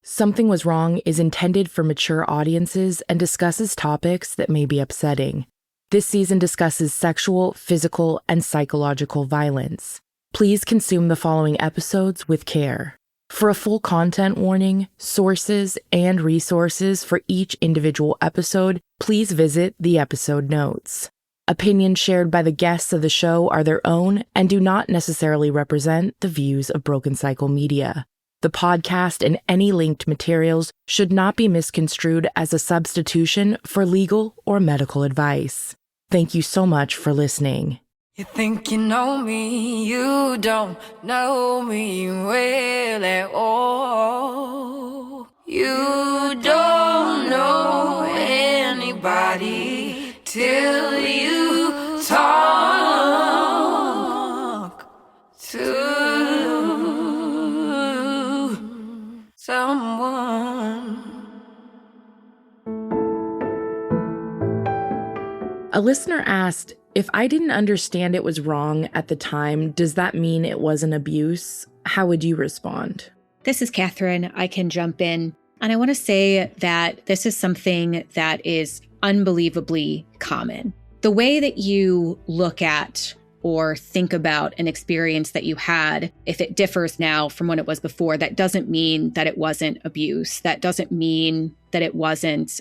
Something Was Wrong is intended for mature audiences and discusses topics that may be upsetting. This season discusses sexual, physical, and psychological violence. Please consume the following episodes with care. For a full content warning, sources, and resources for each individual episode, please visit the episode notes. Opinions shared by the guests of the show are their own and do not necessarily represent the views of Broken Cycle Media. The podcast and any linked materials should not be misconstrued as a substitution for legal or medical advice. Thank you so much for listening. You think you know me, you don't know me well at all. You don't know anybody till you talk to someone. A listener asked, if I didn't understand it was wrong at the time, does that mean it wasn't abuse? How would you respond? This is Kathryn. I can jump in. And I want to say that this is something that is unbelievably common. The way that you look at or think about an experience that you had, if it differs now from when it was before, that doesn't mean that it wasn't abuse. That doesn't mean that it wasn't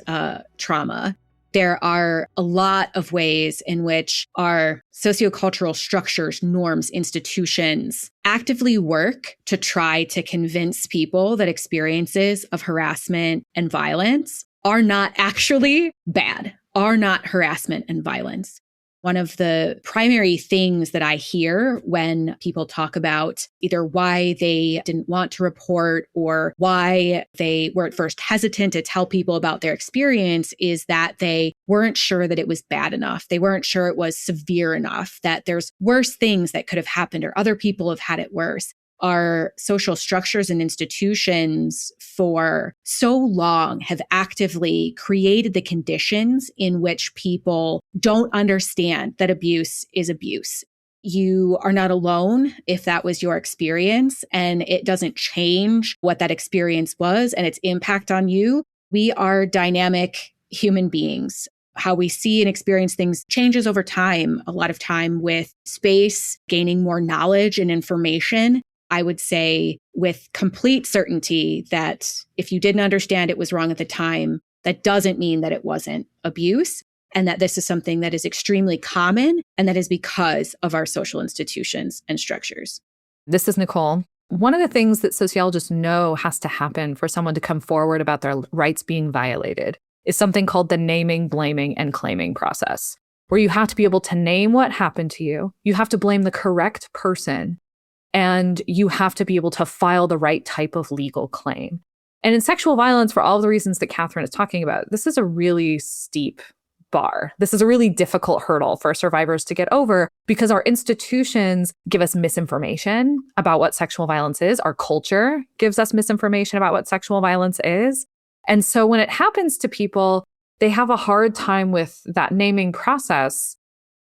trauma. There are a lot of ways in which our sociocultural structures, norms, institutions actively work to try to convince people that experiences of harassment and violence are not actually bad, are not harassment and violence. One of the primary things that I hear when people talk about either why they didn't want to report or why they were at first hesitant to tell people about their experience is that they weren't sure that it was bad enough. They weren't sure it was severe enough, that there's worse things that could have happened or other people have had it worse. Our social structures and institutions for so long have actively created the conditions in which people don't understand that abuse is abuse. You are not alone if that was your experience, and it doesn't change what that experience was and its impact on you. We are dynamic human beings. How we see and experience things changes over time, a lot of time with space, gaining more knowledge and information. I would say with complete certainty that if you didn't understand it was wrong at the time, that doesn't mean that it wasn't abuse, and that this is something that is extremely common, and that is because of our social institutions and structures. This is Nicole. One of the things that sociologists know has to happen for someone to come forward about their rights being violated is something called the naming, blaming, and claiming process, where you have to be able to name what happened to you. You have to blame the correct person. And you have to be able to file the right type of legal claim. And in sexual violence, for all of the reasons that Kathryn is talking about, this is a really steep bar. This is a really difficult hurdle for survivors to get over because our institutions give us misinformation about what sexual violence is. Our culture gives us misinformation about what sexual violence is. And so when it happens to people, they have a hard time with that naming process.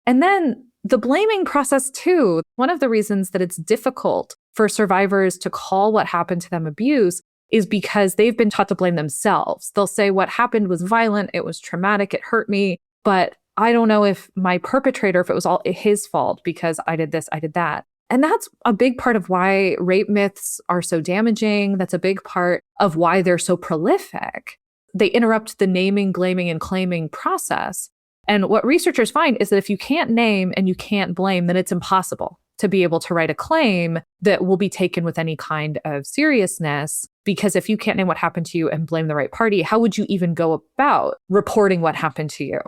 And then the blaming process too. One of the reasons that it's difficult for survivors to call what happened to them abuse is because they've been taught to blame themselves. They'll say what happened was violent, it was traumatic, it hurt me, but I don't know if my perpetrator, if it was all his fault because I did this, I did that. And that's a big part of why rape myths are so damaging. That's a big part of why they're so prolific. They interrupt the naming, blaming, and claiming process. And what researchers find is that if you can't name and you can't blame, then it's impossible to be able to write a claim that will be taken with any kind of seriousness. Because if you can't name what happened to you and blame the right party, how would you even go about reporting what happened to you?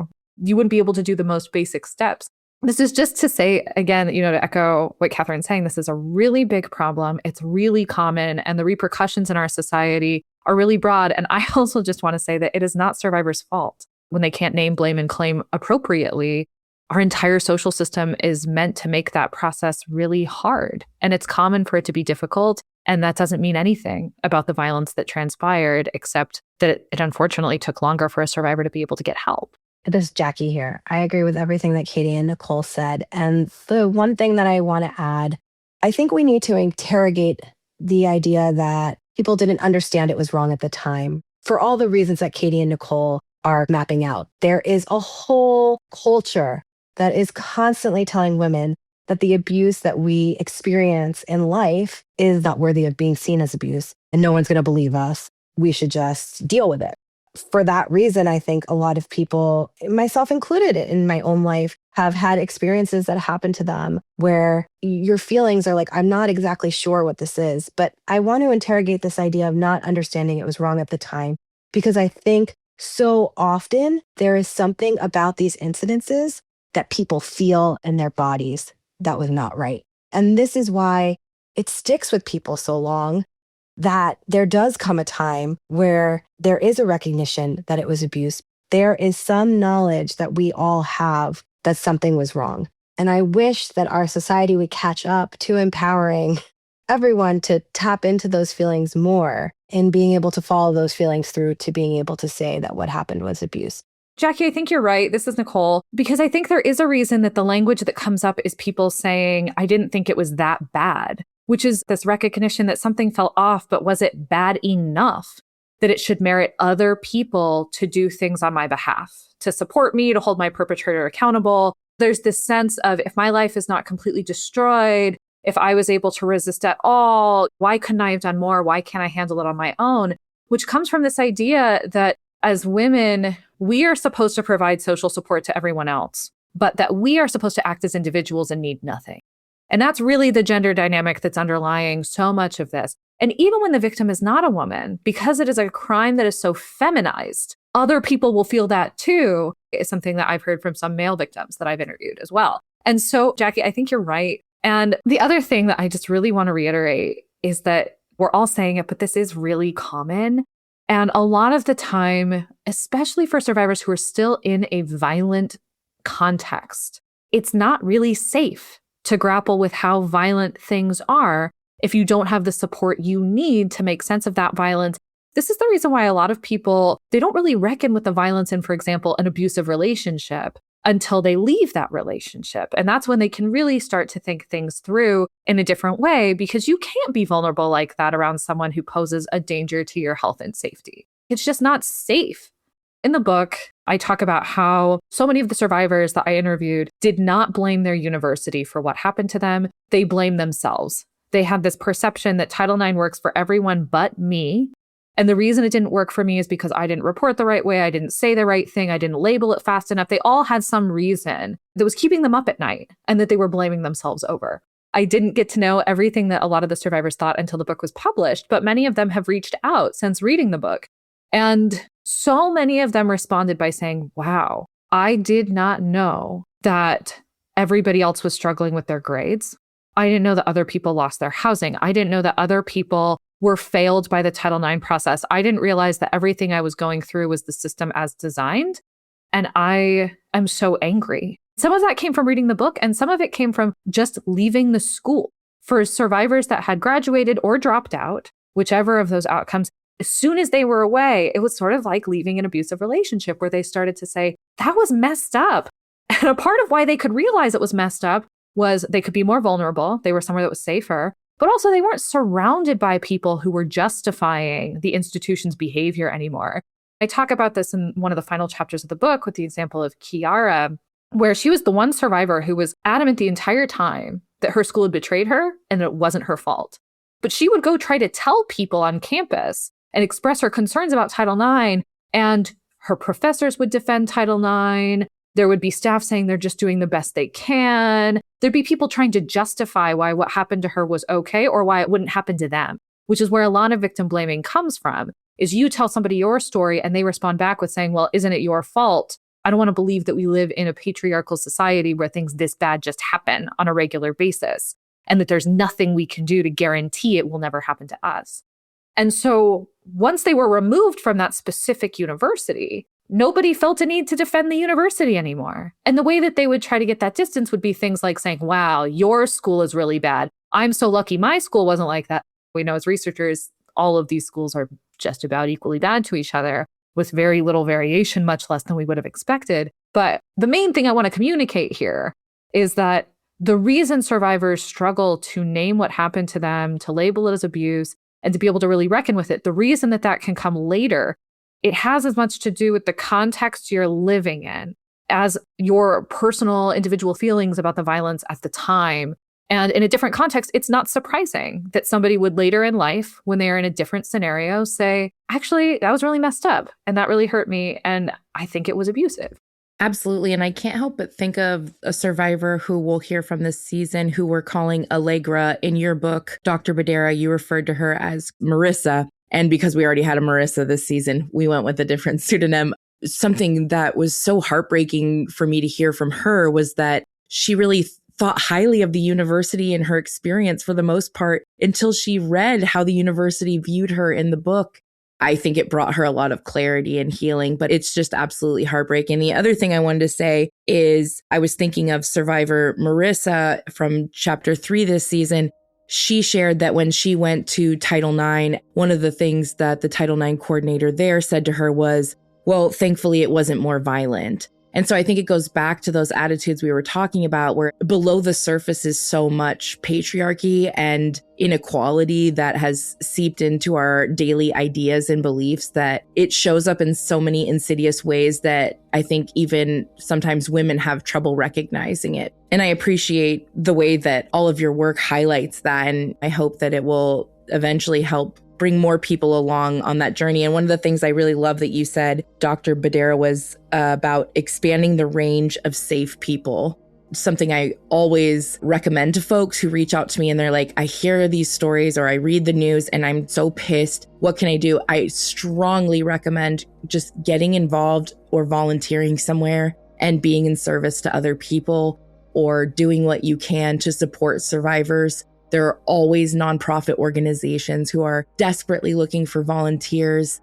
You wouldn't be able to do the most basic steps. This is just to say, again, to echo what Kathryn's saying, this is a really big problem. It's really common, and the repercussions in our society are really broad. And I also just want to say that it is not survivors' fault when they can't name, blame, and claim appropriately. Our entire social system is meant to make that process really hard. And it's common for it to be difficult. And that doesn't mean anything about the violence that transpired, except that it unfortunately took longer for a survivor to be able to get help. It is Jackie here. I agree with everything that Katie and Nicole said. And the one thing that I want to add, I think we need to interrogate the idea that people didn't understand it was wrong at the time. For all the reasons that Katie and Nicole are mapping out, there is a whole culture that is constantly telling women that the abuse that we experience in life is not worthy of being seen as abuse, and no one's going to believe us. We should just deal with it. For that reason, I think a lot of people, myself included in my own life, have had experiences that happen to them where your feelings are like, I'm not exactly sure what this is, but I want to interrogate this idea of not understanding it was wrong at the time, because I think so often there is something about these incidences that people feel in their bodies that was not right. And this is why it sticks with people so long, that there does come a time where there is a recognition that it was abuse. There is some knowledge that we all have that something was wrong. And I wish that our society would catch up to empowering everyone to tap into those feelings more and being able to follow those feelings through to being able to say that what happened was abuse. Jackie, I think you're right. This is Nicole, because I think there is a reason that the language that comes up is people saying, I didn't think it was that bad, which is this recognition that something fell off, but was it bad enough that it should merit other people to do things on my behalf, to support me, to hold my perpetrator accountable? There's this sense of, if my life is not completely destroyed, if I was able to resist at all, why couldn't I have done more? Why can't I handle it on my own? Which comes from this idea that as women, we are supposed to provide social support to everyone else, but that we are supposed to act as individuals and need nothing. And that's really the gender dynamic that's underlying so much of this. And even when the victim is not a woman, because it is a crime that is so feminized, other people will feel that too. It's something that I've heard from some male victims that I've interviewed as well. And so, Jackie, I think you're right. And the other thing that I just really want to reiterate is that we're all saying it, but this is really common. And a lot of the time, especially for survivors who are still in a violent context, it's not really safe to grapple with how violent things are if you don't have the support you need to make sense of that violence. This is the reason why a lot of people, they don't really reckon with the violence in, for example, an abusive relationship until they leave that relationship. And that's when they can really start to think things through in a different way, because you can't be vulnerable like that around someone who poses a danger to your health and safety. It's just not safe. In the book, I talk about how so many of the survivors that I interviewed did not blame their university for what happened to them. They blamed themselves. They had this perception that Title IX works for everyone but me. And the reason it didn't work for me is because I didn't report the right way, I didn't say the right thing, I didn't label it fast enough. They all had some reason that was keeping them up at night and that they were blaming themselves over. I didn't get to know everything that a lot of the survivors thought until the book was published, but many of them have reached out since reading the book. And so many of them responded by saying, wow, I did not know that everybody else was struggling with their grades. I didn't know that other people lost their housing. I didn't know that other people were failed by the Title IX process. I didn't realize that everything I was going through was the system as designed. And I am so angry. Some of that came from reading the book, and some of it came from just leaving the school. For survivors that had graduated or dropped out, whichever of those outcomes, as soon as they were away, it was sort of like leaving an abusive relationship where they started to say, that was messed up. And a part of why they could realize it was messed up was they could be more vulnerable. They were somewhere that was safer. But also they weren't surrounded by people who were justifying the institution's behavior anymore. I talk about this in one of the final chapters of the book with the example of Kiara, where she was the one survivor who was adamant the entire time that her school had betrayed her and it wasn't her fault. But she would go try to tell people on campus and express her concerns about Title IX, and her professors would defend Title IX. There would be staff saying they're just doing the best they can. There'd be people trying to justify why what happened to her was okay or why it wouldn't happen to them, which is where a lot of victim blaming comes from, is you tell somebody your story and they respond back with saying, well, isn't it your fault? I don't want to believe that we live in a patriarchal society where things this bad just happen on a regular basis and that there's nothing we can do to guarantee it will never happen to us. And so once they were removed from that specific university, nobody felt a need to defend the university anymore. And the way that they would try to get that distance would be things like saying, wow, your school is really bad. I'm so lucky my school wasn't like that. We know as researchers, all of these schools are just about equally bad to each other with very little variation, much less than we would have expected. But the main thing I want to communicate here is that the reason survivors struggle to name what happened to them, to label it as abuse, and to be able to really reckon with it. The reason that that can come later, it has as much to do with the context you're living in as your personal individual feelings about the violence at the time. And in a different context, it's not surprising that somebody would later in life, when they are in a different scenario, say, actually, that was really messed up and that really hurt me. And I think it was abusive. Absolutely. And I can't help but think of a survivor who we'll hear from this season who we're calling Allegra. In your book, Dr. Bedera, you referred to her as Marissa. And because we already had a Marissa this season, we went with a different pseudonym. Something that was so heartbreaking for me to hear from her was that she really thought highly of the university and her experience for the most part until she read how the university viewed her in the book. I think it brought her a lot of clarity and healing, but it's just absolutely heartbreaking. The other thing I wanted to say is I was thinking of survivor Marissa from chapter 3 this season. She shared that when she went to Title IX, one of the things that the Title IX coordinator there said to her was, well, thankfully it wasn't more violent. And so I think it goes back to those attitudes we were talking about, where below the surface is so much patriarchy and inequality that has seeped into our daily ideas and beliefs that it shows up in so many insidious ways that I think even sometimes women have trouble recognizing it. And I appreciate the way that all of your work highlights that. And I hope that it will eventually help bring more people along on that journey. And one of the things I really love that you said, Dr. Bedera, was about expanding the range of safe people. Something I always recommend to folks who reach out to me and they're like, I hear these stories or I read the news and I'm so pissed. What can I do? I strongly recommend just getting involved or volunteering somewhere and being in service to other people or doing what you can to support survivors. There are always nonprofit organizations who are desperately looking for volunteers.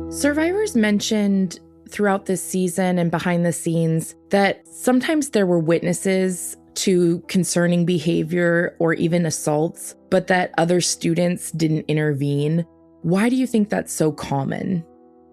Survivors mentioned throughout this season and behind the scenes that sometimes there were witnesses to concerning behavior or even assaults, but that other students didn't intervene. Why do you think that's so common?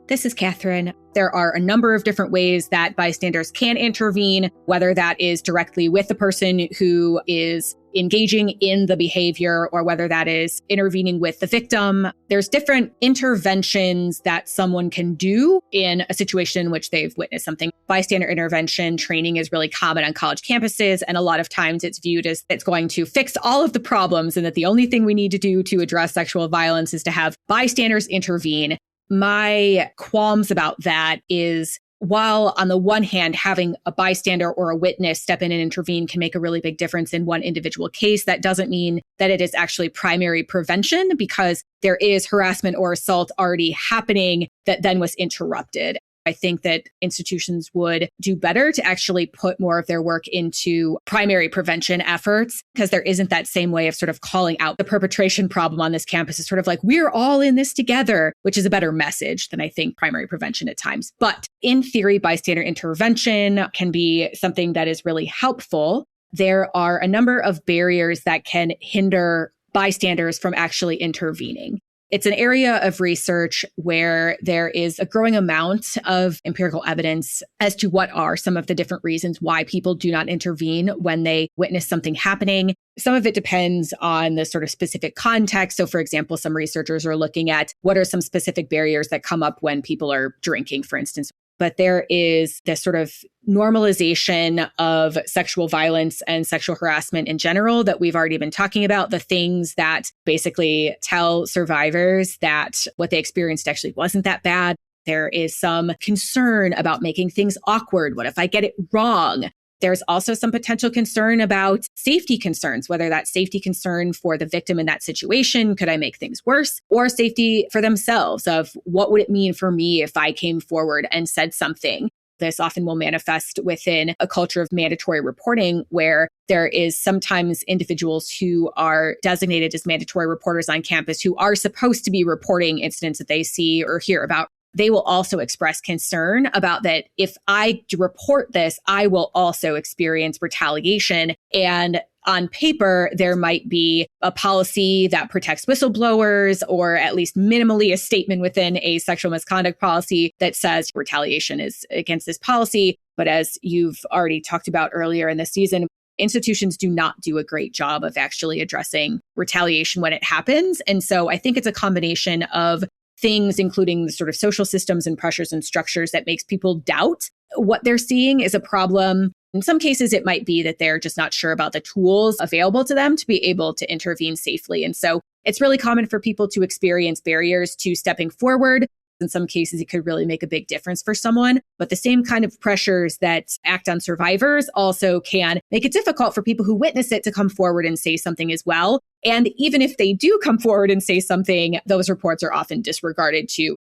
This is Kathryn. There are a number of different ways that bystanders can intervene, whether that is directly with the person who is engaging in the behavior or whether that is intervening with the victim. There's different interventions that someone can do in a situation in which they've witnessed something. Bystander intervention training is really common on college campuses, and a lot of times it's viewed as it's going to fix all of the problems and that the only thing we need to do to address sexual violence is to have bystanders intervene. My qualms about that is, while on the one hand, having a bystander or a witness step in and intervene can make a really big difference in one individual case, that doesn't mean that it is actually primary prevention, because there is harassment or assault already happening that then was interrupted. I think that institutions would do better to actually put more of their work into primary prevention efforts, because there isn't that same way of sort of calling out the perpetration problem on this campus. It's sort of like, we're all in this together, which is a better message than I think primary prevention at times. But in theory, bystander intervention can be something that is really helpful. There are a number of barriers that can hinder bystanders from actually intervening. It's an area of research where there is a growing amount of empirical evidence as to what are some of the different reasons why people do not intervene when they witness something happening. Some of it depends on the sort of specific context. So, for example, some researchers are looking at what are some specific barriers that come up when people are drinking, for instance. But there is this sort of normalization of sexual violence and sexual harassment in general that we've already been talking about, the things that basically tell survivors that what they experienced actually wasn't that bad. There is some concern about making things awkward. What if I get it wrong? There's also some potential concern about safety concerns, whether that's safety concern for the victim in that situation, could I make things worse, or safety for themselves of what would it mean for me if I came forward and said something. This often will manifest within a culture of mandatory reporting, where there is sometimes individuals who are designated as mandatory reporters on campus who are supposed to be reporting incidents that they see or hear about. They will also express concern about that if I report this, I will also experience retaliation. And on paper, there might be a policy that protects whistleblowers, or at least minimally a statement within a sexual misconduct policy that says retaliation is against this policy. But as you've already talked about earlier in this season, institutions do not do a great job of actually addressing retaliation when it happens. And so I think it's a combination of things, including the sort of social systems and pressures and structures that makes people doubt what they're seeing is a problem. In some cases, it might be that they're just not sure about the tools available to them to be able to intervene safely. And so it's really common for people to experience barriers to stepping forward. In some cases, it could really make a big difference for someone. But the same kind of pressures that act on survivors also can make it difficult for people who witness it to come forward and say something as well. And even if they do come forward and say something, those reports are often disregarded too.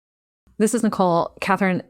This is Nicole. Kathryn,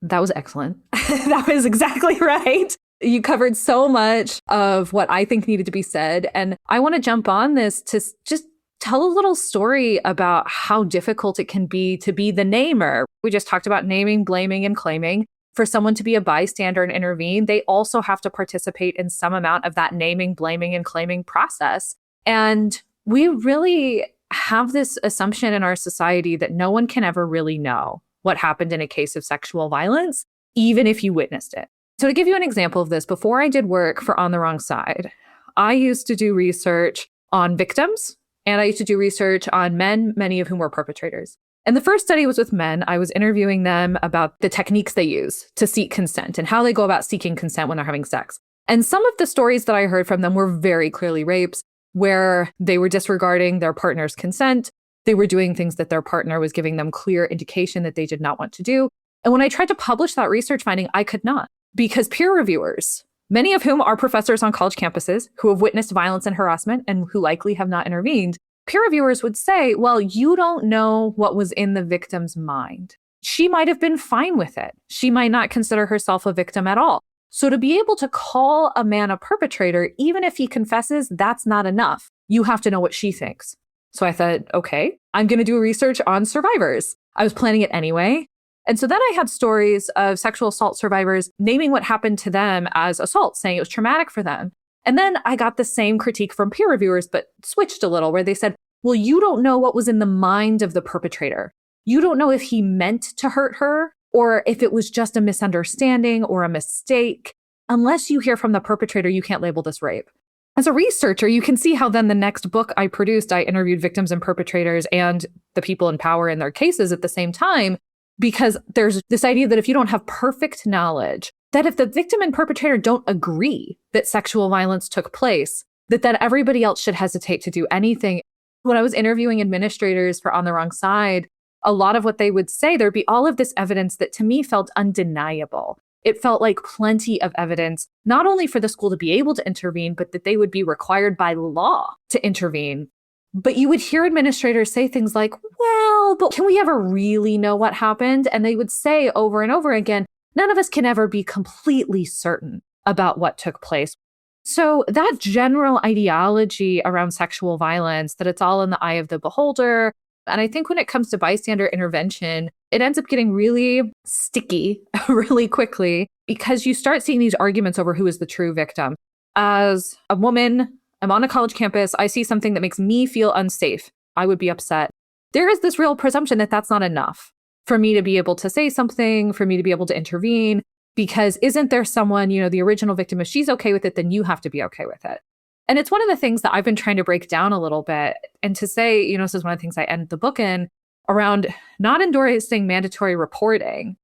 that was excellent. That was exactly right. You covered so much of what I think needed to be said. And I want to jump on this to just tell a little story about how difficult it can be to be the namer. We just talked about naming, blaming, and claiming. For someone to be a bystander and intervene, they also have to participate in some amount of that naming, blaming, and claiming process. And we really have this assumption in our society that no one can ever really know what happened in a case of sexual violence, even if you witnessed it. So to give you an example of this, before I did work for On the Wrong Side, I used to do research on victims, and I used to do research on men, many of whom were perpetrators. And the first study was with men. I was interviewing them about the techniques they use to seek consent and how they go about seeking consent when they're having sex. And some of the stories that I heard from them were very clearly rapes, where they were disregarding their partner's consent. They were doing things that their partner was giving them clear indication that they did not want to do. And when I tried to publish that research finding, I could not, because peer reviewers, many of whom are professors on college campuses who have witnessed violence and harassment and who likely have not intervened, peer reviewers would say, well, you don't know what was in the victim's mind. She might have been fine with it. She might not consider herself a victim at all. So to be able to call a man a perpetrator, even if he confesses, that's not enough. You have to know what she thinks. So I thought, okay, I'm going to do research on survivors. I was planning it anyway. And so then I had stories of sexual assault survivors naming what happened to them as assault, saying it was traumatic for them. And then I got the same critique from peer reviewers, but switched a little, where they said, well, you don't know what was in the mind of the perpetrator. You don't know if he meant to hurt her or if it was just a misunderstanding or a mistake. Unless you hear from the perpetrator, you can't label this rape. As a researcher, you can see how then the next book I produced, I interviewed victims and perpetrators and the people in power in their cases at the same time, because there's this idea that if you don't have perfect knowledge, that if the victim and perpetrator don't agree that sexual violence took place, that everybody else should hesitate to do anything. When I was interviewing administrators for On the Wrong Side, a lot of what they would say, there'd be all of this evidence that to me felt undeniable. It felt like plenty of evidence, not only for the school to be able to intervene, but that they would be required by law to intervene. But you would hear administrators say things like, well, but can we ever really know what happened? And they would say over and over again, none of us can ever be completely certain about what took place. So that general ideology around sexual violence, that it's all in the eye of the beholder. And I think when it comes to bystander intervention, it ends up getting really sticky really quickly, because you start seeing these arguments over who is the true victim. As a woman, I'm on a college campus, I see something that makes me feel unsafe. I would be upset. There is this real presumption that that's not enough for me to be able to say something, for me to be able to intervene, because isn't there someone, the original victim, if she's okay with it, then you have to be okay with it. And it's one of the things that I've been trying to break down a little bit and to say, this is one of the things I end the book in, around not endorsing mandatory reporting,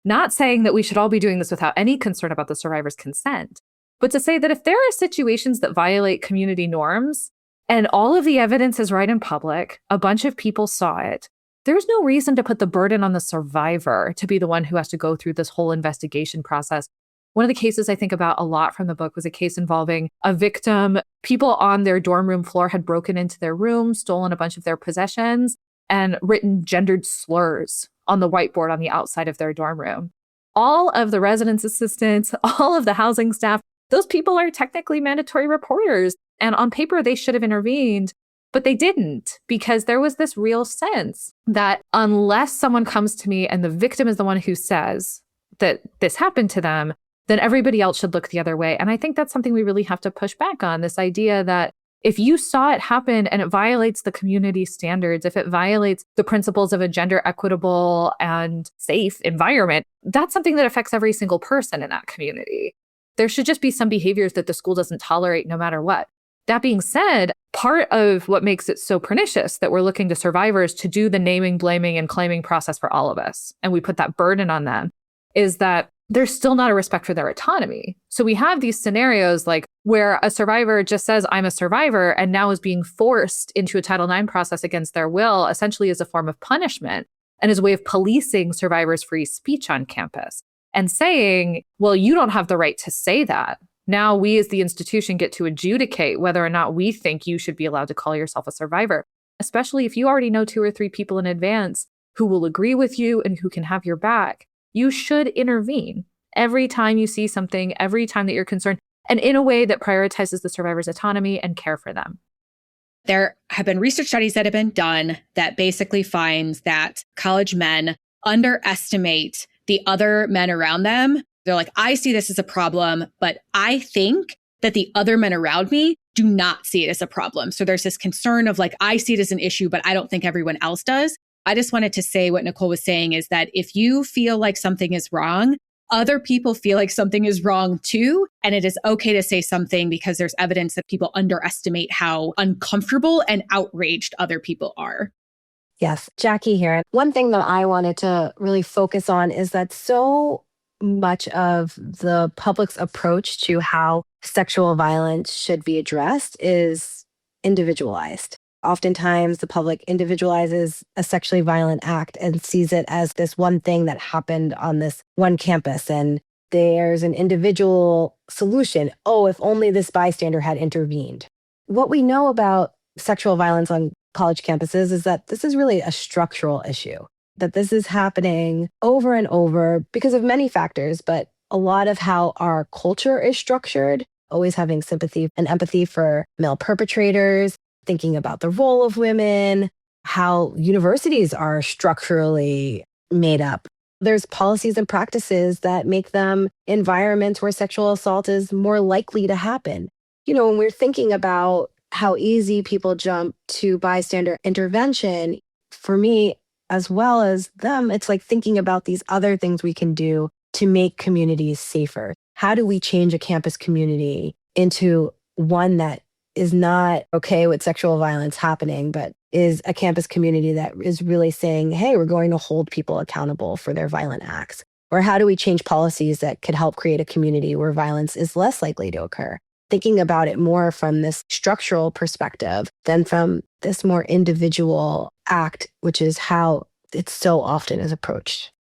not saying that we should all be doing this without any concern about the survivor's consent, but to say that if there are situations that violate community norms and all of the evidence is right in public, a bunch of people saw it, there's no reason to put the burden on the survivor to be the one who has to go through this whole investigation process. One of the cases I think about a lot from the book was a case involving a victim. People on their dorm room floor had broken into their room, stolen a bunch of their possessions, and written gendered slurs on the whiteboard on the outside of their dorm room. All of the residence assistants, all of the housing staff, those people are technically mandatory reporters. And on paper, they should have intervened, but they didn't, because there was this real sense that unless someone comes to me and the victim is the one who says that this happened to them, then everybody else should look the other way. And I think that's something we really have to push back on, this idea that if you saw it happen and it violates the community standards, if it violates the principles of a gender equitable and safe environment, that's something that affects every single person in that community. There should just be some behaviors that the school doesn't tolerate no matter what. That being said, part of what makes it so pernicious that we're looking to survivors to do the naming, blaming, and claiming process for all of us, and we put that burden on them, is that there's still not a respect for their autonomy. So we have these scenarios like where a survivor just says, I'm a survivor, and now is being forced into a Title IX process against their will, essentially as a form of punishment and as a way of policing survivors' free speech on campus and saying, well, you don't have the right to say that. Now we as the institution get to adjudicate whether or not we think you should be allowed to call yourself a survivor, especially if you already know 2 or 3 people in advance who will agree with you and who can have your back. You should intervene every time you see something, every time that you're concerned, and in a way that prioritizes the survivor's autonomy and care for them. There have been research studies that have been done that basically finds that college men underestimate the other men around them. They're like, I see this as a problem, but I think that the other men around me do not see it as a problem. So there's this concern of like, I see it as an issue, but I don't think everyone else does. I just wanted to say what Nicole was saying is that if you feel like something is wrong, other people feel like something is wrong too. And it is okay to say something because there's evidence that people underestimate how uncomfortable and outraged other people are. Yes, Jackie here. One thing that I wanted to really focus on is that so much of the public's approach to how sexual violence should be addressed is individualized. Oftentimes, the public individualizes a sexually violent act and sees it as this one thing that happened on this one campus. And there's an individual solution. Oh, if only this bystander had intervened. What we know about sexual violence on college campuses is that this is really a structural issue, that this is happening over and over because of many factors, but a lot of how our culture is structured, always having sympathy and empathy for male perpetrators, thinking about the role of women, how universities are structurally made up. There's policies and practices that make them environments where sexual assault is more likely to happen. You know, when we're thinking about how easy people jump to bystander intervention, for me, as well as them, it's like thinking about these other things we can do to make communities safer. How do we change a campus community into one that is not okay with sexual violence happening, but is a campus community that is really saying, hey, we're going to hold people accountable for their violent acts? Or how do we change policies that could help create a community where violence is less likely to occur? Thinking about it more from this structural perspective than from this more individual act, which is how it so often is approached.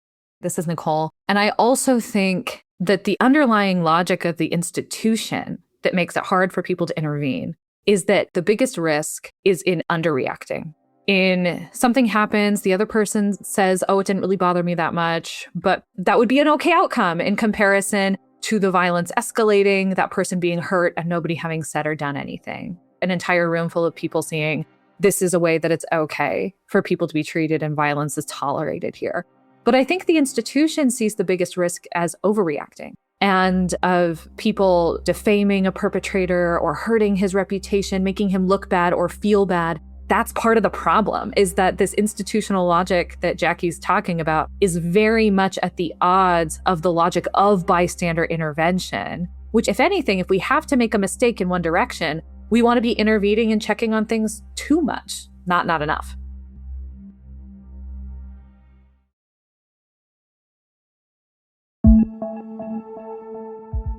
This is Nicole. And I also think that the underlying logic of the institution that makes it hard for people to intervene is that the biggest risk is in underreacting. In something happens, the other person says, oh, it didn't really bother me that much, but that would be an okay outcome in comparison to the violence escalating, that person being hurt and nobody having said or done anything. An entire room full of people seeing this is a way that it's okay for people to be treated and violence is tolerated here. But I think the institution sees the biggest risk as overreacting and of people defaming a perpetrator or hurting his reputation, making him look bad or feel bad. That's part of the problem, is that this institutional logic that Jackie's talking about is very much at the odds of the logic of bystander intervention, which, if anything, if we have to make a mistake in one direction, we want to be intervening and checking on things too much, not enough.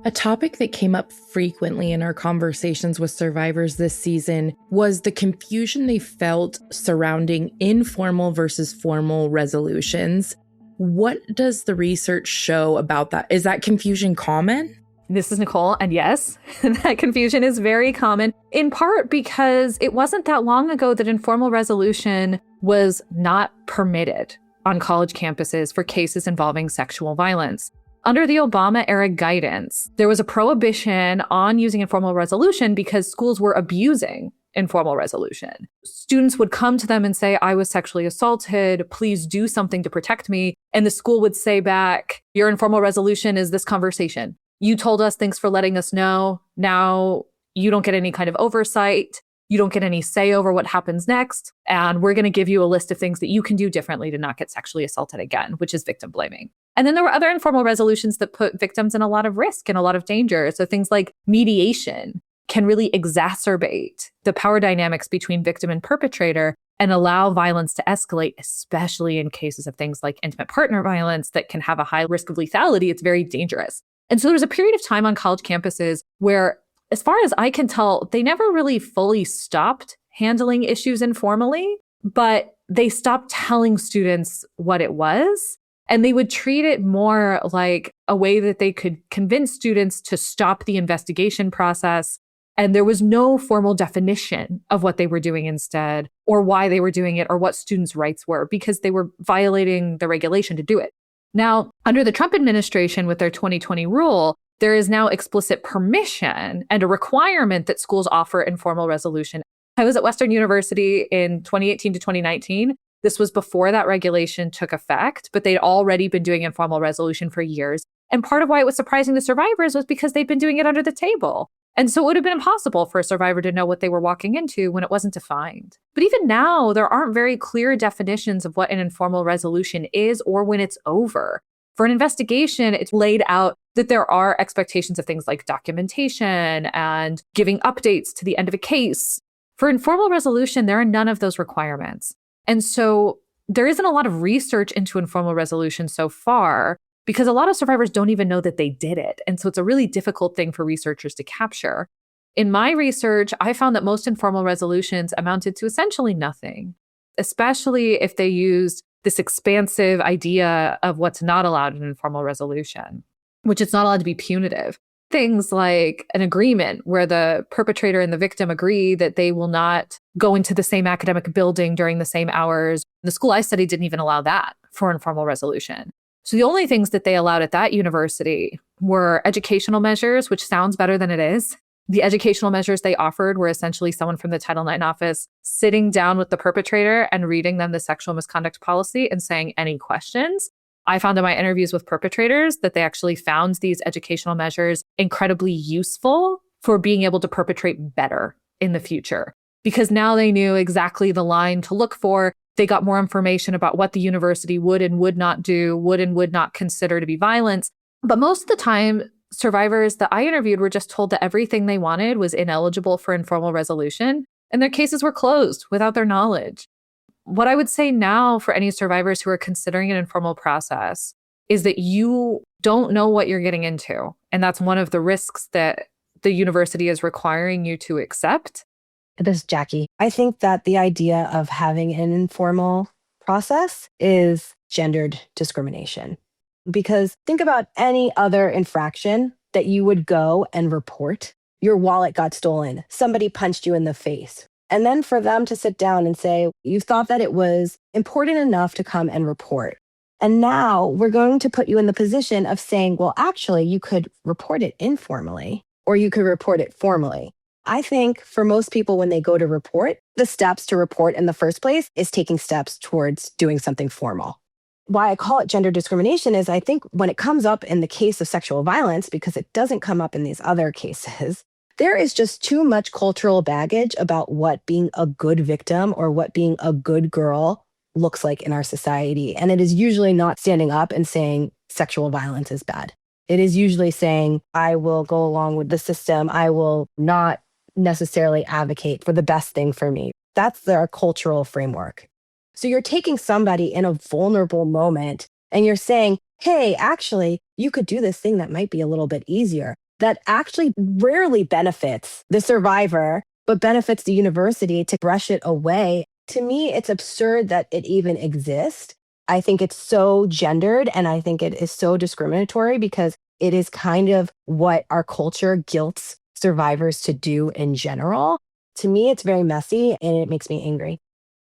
A topic that came up frequently in our conversations with survivors this season was the confusion they felt surrounding informal versus formal resolutions. What does the research show about that? Is that confusion common? This is Nicole, and yes, that confusion is very common, in part because it wasn't that long ago that informal resolution was not permitted on college campuses for cases involving sexual violence. Under the Obama-era guidance, there was a prohibition on using informal resolution because schools were abusing informal resolution. Students would come to them and say, I was sexually assaulted, please do something to protect me. And the school would say back, your informal resolution is this conversation. You told us, thanks for letting us know. Now you don't get any kind of oversight. You don't get any say over what happens next. And we're going to give you a list of things that you can do differently to not get sexually assaulted again, which is victim blaming. And then there were other informal resolutions that put victims in a lot of risk and a lot of danger. So things like mediation can really exacerbate the power dynamics between victim and perpetrator and allow violence to escalate, especially in cases of things like intimate partner violence that can have a high risk of lethality. It's very dangerous. And so there was a period of time on college campuses where, as far as I can tell, they never really fully stopped handling issues informally, but they stopped telling students what it was. And they would treat it more like a way that they could convince students to stop the investigation process. And there was no formal definition of what they were doing instead, or why they were doing it, or what students' rights were, because they were violating the regulation to do it. Now, under the Trump administration with their 2020 rule, there is now explicit permission and a requirement that schools offer informal resolution. I was at Western University in 2018 to 2019. This was before that regulation took effect, but they'd already been doing informal resolution for years. And part of why it was surprising to survivors was because they'd been doing it under the table. And so it would have been impossible for a survivor to know what they were walking into when it wasn't defined. But even now, there aren't very clear definitions of what an informal resolution is or when it's over. For an investigation, it's laid out that there are expectations of things like documentation and giving updates to the end of a case. For informal resolution, there are none of those requirements. And so there isn't a lot of research into informal resolution so far because a lot of survivors don't even know that they did it. And so it's a really difficult thing for researchers to capture. In my research, I found that most informal resolutions amounted to essentially nothing, especially if they used this expansive idea of what's not allowed in informal resolution, which it's not allowed to be punitive. Things like an agreement where the perpetrator and the victim agree that they will not go into the same academic building during the same hours. The school I studied didn't even allow that for informal resolution. So the only things that they allowed at that university were educational measures, which sounds better than it is. The educational measures they offered were essentially someone from the Title IX office sitting down with the perpetrator and reading them the sexual misconduct policy and saying, any questions? I found in my interviews with perpetrators that they actually found these educational measures incredibly useful for being able to perpetrate better in the future. Because now they knew exactly the line to look for. They got more information about what the university would and would not do, would and would not consider to be violence. But most of the time, survivors that I interviewed were just told that everything they wanted was ineligible for informal resolution, and their cases were closed without their knowledge. What I would say now for any survivors who are considering an informal process is that you don't know what you're getting into. And that's one of the risks that the university is requiring you to accept. This is Jackie. I think that the idea of having an informal process is gendered discrimination. Because think about any other infraction that you would go and report. Your wallet got stolen. Somebody punched you in the face. And then for them to sit down and say, you thought that it was important enough to come and report. And now we're going to put you in the position of saying, well, actually, you could report it informally or you could report it formally. I think for most people, when they go to report, the steps to report in the first place is taking steps towards doing something formal. Why I call it gender discrimination is I think when it comes up in the case of sexual violence, because it doesn't come up in these other cases, there is just too much cultural baggage about what being a good victim or what being a good girl looks like in our society. And it is usually not standing up and saying sexual violence is bad. It is usually saying, I will go along with the system. I will not necessarily advocate for the best thing for me. That's their cultural framework. So you're taking somebody in a vulnerable moment and you're saying, hey, actually, you could do this thing that might be a little bit easier. That actually rarely benefits the survivor, but benefits the university to brush it away. To me, it's absurd that it even exists. I think it's so gendered and I think it is so discriminatory because it is kind of what our culture guilts survivors to do in general. To me, it's very messy and it makes me angry.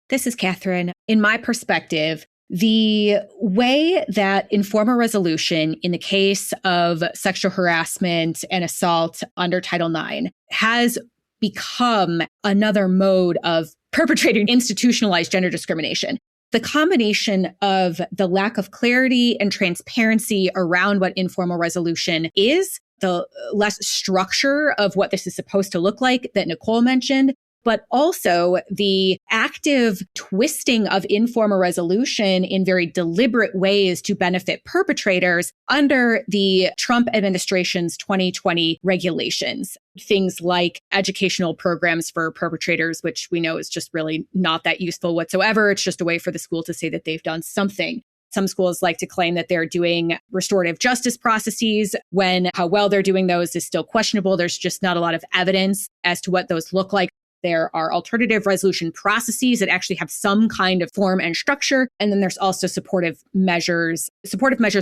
This is Kathryn. In my perspective, the way that informal resolution in the case of sexual harassment and assault under Title IX has become another mode of perpetrating institutionalized gender discrimination. The combination of the lack of clarity and transparency around what informal resolution is, the less structure of what this is supposed to look like that Nicole mentioned, but also the active twisting of informal resolution in very deliberate ways to benefit perpetrators under the Trump administration's 2020 regulations. Things like educational programs for perpetrators, which we know is just really not that useful whatsoever. It's just a way for the school to say that they've done something. Some schools like to claim that they're doing restorative justice processes when how well they're doing those is still questionable. There's just not a lot of evidence as to what those look like. There are alternative resolution processes that actually have some kind of form and structure. And then there's also supportive measures,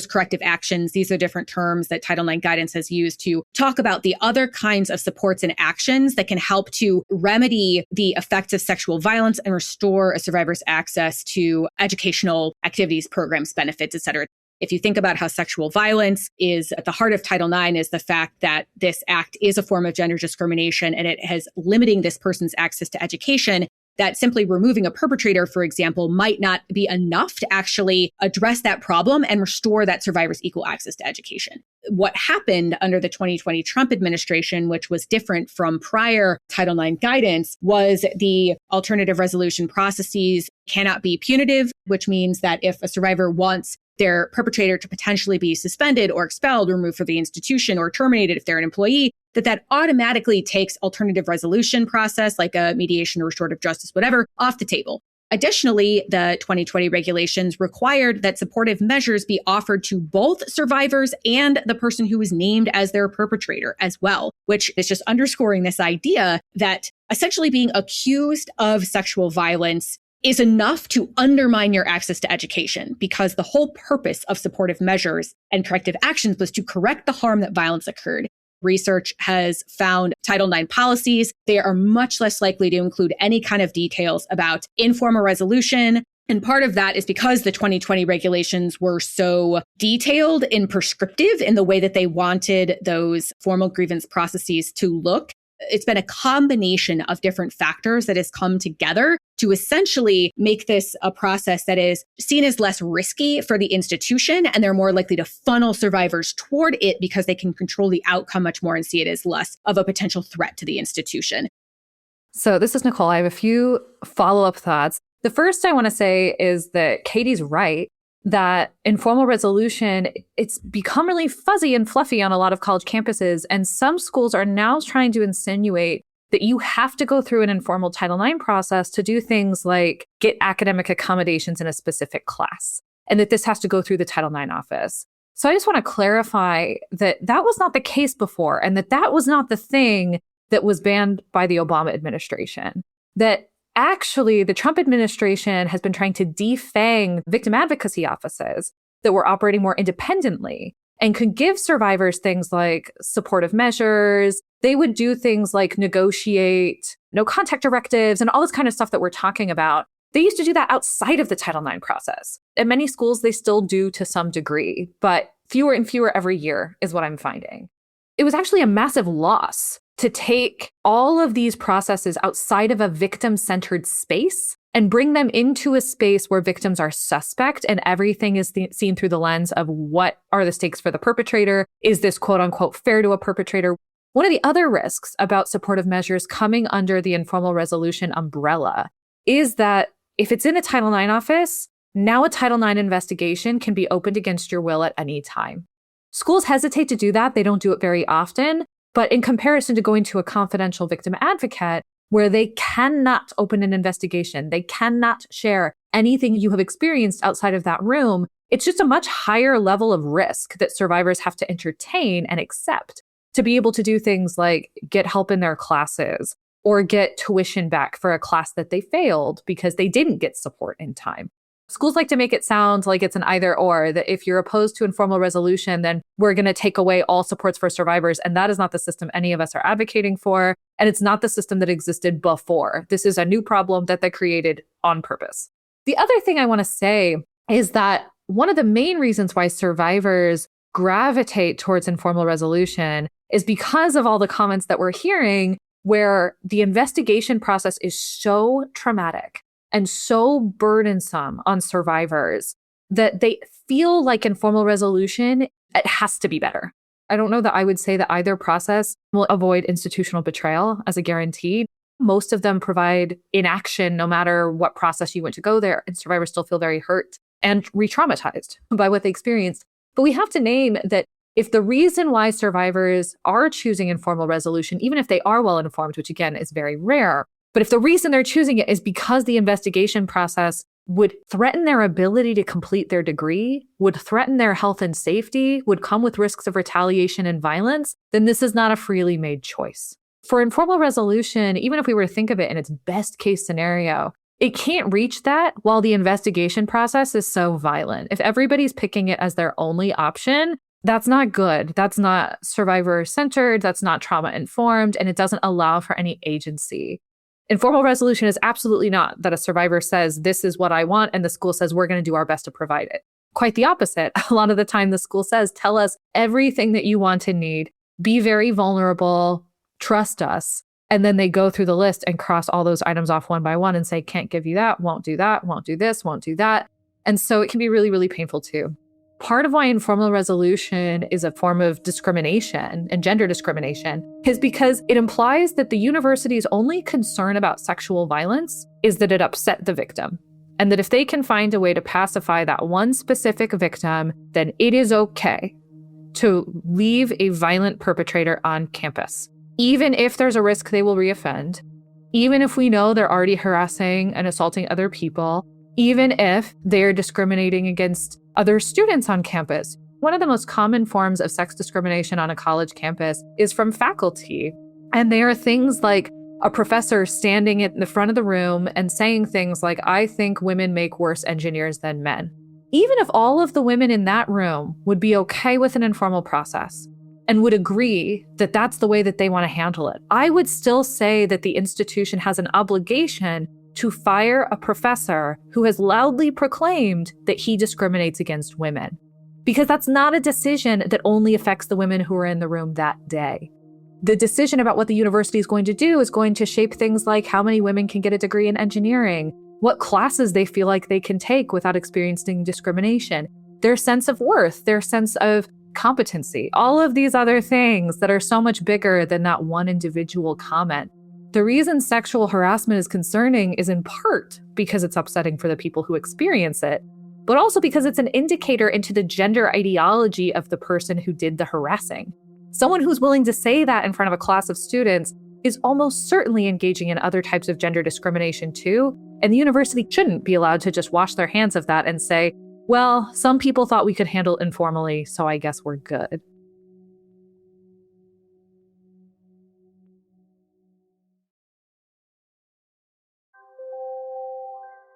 corrective actions. These are different terms that Title IX guidance has used to talk about the other kinds of supports and actions that can help to remedy the effects of sexual violence and restore a survivor's access to educational activities, programs, benefits, et cetera. If you think about how sexual violence is at the heart of Title IX is the fact that this act is a form of gender discrimination and it has limiting this person's access to education, that simply removing a perpetrator, for example, might not be enough to actually address that problem and restore that survivor's equal access to education. What happened under the 2020 Trump administration, which was different from prior Title IX guidance, was the alternative resolution processes cannot be punitive, which means that if a survivor wants their perpetrator to potentially be suspended or expelled, removed from the institution, or terminated if they're an employee, that automatically takes alternative resolution process like a mediation or restorative justice, whatever, off the table. Additionally, the 2020 regulations required that supportive measures be offered to both survivors and the person who was named as their perpetrator as well, which is just underscoring this idea that essentially being accused of sexual violence is enough to undermine your access to education, because the whole purpose of supportive measures and corrective actions was to correct the harm that violence occurred. Research has found Title IX policies, they are much less likely to include any kind of details about informal resolution. And part of that is because the 2020 regulations were so detailed and prescriptive in the way that they wanted those formal grievance processes to look. It's been a combination of different factors that has come together to essentially make this a process that is seen as less risky for the institution, and they're more likely to funnel survivors toward it because they can control the outcome much more and see it as less of a potential threat to the institution. So this is Nicole. I have a few follow-up thoughts. The first I want to say is that Katie's right, that informal resolution, it's become really fuzzy and fluffy on a lot of college campuses. And some schools are now trying to insinuate that you have to go through an informal Title IX process to do things like get academic accommodations in a specific class, and that this has to go through the Title IX office. So I just want to clarify that that was not the case before, and that that was not the thing that was banned by the Obama administration. That actually, the Trump administration has been trying to defang victim advocacy offices that were operating more independently and could give survivors things like supportive measures. They would do things like negotiate no contact directives and all this kind of stuff that we're talking about. They used to do that outside of the Title IX process. At many schools, they still do to some degree, but fewer and fewer every year is what I'm finding. It was actually a massive loss to take all of these processes outside of a victim-centered space and bring them into a space where victims are suspect and everything is seen through the lens of what are the stakes for the perpetrator? Is this quote unquote fair to a perpetrator? One of the other risks about supportive measures coming under the informal resolution umbrella is that if it's in a Title IX office, now a Title IX investigation can be opened against your will at any time. Schools hesitate to do that. They don't do it very often. But in comparison to going to a confidential victim advocate, where they cannot open an investigation, they cannot share anything you have experienced outside of that room, it's just a much higher level of risk that survivors have to entertain and accept to be able to do things like get help in their classes or get tuition back for a class that they failed because they didn't get support in time. Schools like to make it sound like it's an either or, that if you're opposed to informal resolution, then we're going to take away all supports for survivors. And that is not the system any of us are advocating for. And it's not the system that existed before. This is a new problem that they created on purpose. The other thing I want to say is that one of the main reasons why survivors gravitate towards informal resolution is because of all the comments that we're hearing where the investigation process is so traumatic and so burdensome on survivors that they feel like informal resolution, it has to be better. I don't know that I would say that either process will avoid institutional betrayal as a guarantee, Most of them provide inaction no matter what process you went to go there, and survivors still feel very hurt and re-traumatized by what they experienced. But we have to name that if the reason why survivors are choosing informal resolution, even if they are well-informed, which again is very rare, but if the reason they're choosing it is because the investigation process would threaten their ability to complete their degree, would threaten their health and safety, would come with risks of retaliation and violence, then this is not a freely made choice. For informal resolution, even if we were to think of it in its best case scenario, it can't reach that while the investigation process is so violent. If everybody's picking it as their only option, that's not good. That's not survivor-centered, that's not trauma-informed, and it doesn't allow for any agency. Informal resolution is absolutely not that a survivor says, this is what I want, and the school says, we're going to do our best to provide it. Quite the opposite. A lot of the time, the school says, tell us everything that you want and need, be very vulnerable, trust us. And then they go through the list and cross all those items off one by one and say, can't give you that, won't do this, won't do that. And so it can be really, really painful too. Part of why informal resolution is a form of discrimination and gender discrimination is because it implies that the university's only concern about sexual violence is that it upset the victim. And that if they can find a way to pacify that one specific victim, then it is okay to leave a violent perpetrator on campus. Even if there's a risk they will reoffend, even if we know they're already harassing and assaulting other people, even if they're discriminating against other students on campus. One of the most common forms of sex discrimination on a college campus is from faculty. And they are things like a professor standing in the front of the room and saying things like, I think women make worse engineers than men. Even if all of the women in that room would be okay with an informal process and would agree that that's the way that they want to handle it, I would still say that the institution has an obligation to fire a professor who has loudly proclaimed that he discriminates against women. Because that's not a decision that only affects the women who are in the room that day. The decision about what the university is going to do is going to shape things like how many women can get a degree in engineering, what classes they feel like they can take without experiencing discrimination, their sense of worth, their sense of competency, all of these other things that are so much bigger than that one individual comment. The reason sexual harassment is concerning is in part because it's upsetting for the people who experience it, but also because it's an indicator into the gender ideology of the person who did the harassing. Someone who's willing to say that in front of a class of students is almost certainly engaging in other types of gender discrimination too, and the university shouldn't be allowed to just wash their hands of that and say, well, some people thought we could handle it informally, so I guess we're good.